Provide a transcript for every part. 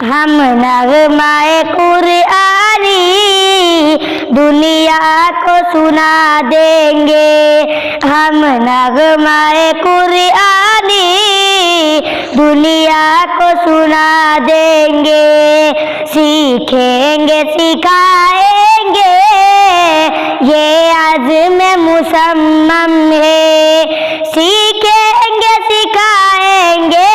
हम नगमाए कुरआनी दुनिया को सुना देंगे। हम नगमाए कुरआनी दुनिया को सुना देंगे। सीखेंगे सिखाएंगे ये आज़्म मुसम्मम है। सीखेंगे सिखाएंगे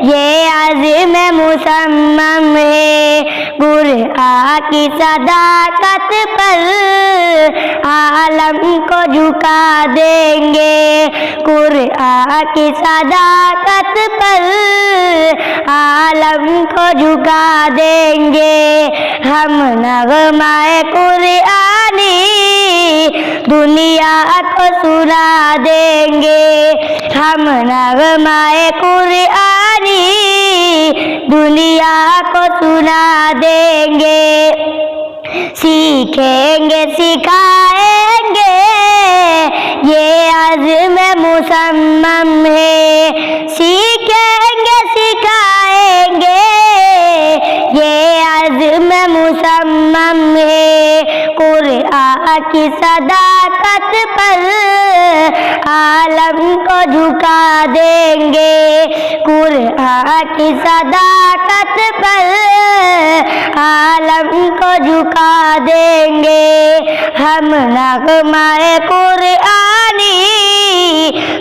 ये आज़्म मुसम्मम है। कुरआन की सदाकत पर आलम को झुका देंगे। कुरआन की सदाकत पर आलम को झुका देंगे। हम नगमाए कुरआनी दुनिया को सुना देंगे। हम नगमाए कुरआनी दुनिया को सुना देंगे। सीखेंगे सिखाएंगे ये आज़्म मुसम्मम है। सीखेंगे सिखाएंगे ये आज़्म मुसम्मम है। कुरआन की सदाकत पर आलम को झुका देंगे। कुरआन की सदाकत पर आलम को झुका देंगे। हम नगमाए कुरआनी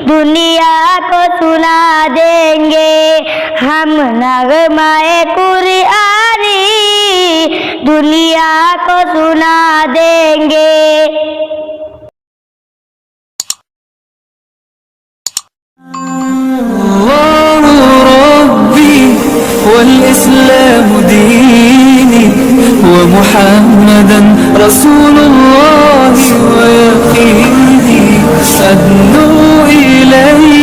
दुनिया को सुना देंगे। हम नगमाए कुरआनी दुनिया को सुना देंगे। والإسلام ديني ومحمدا رسول الله ويقيني أدنو إليه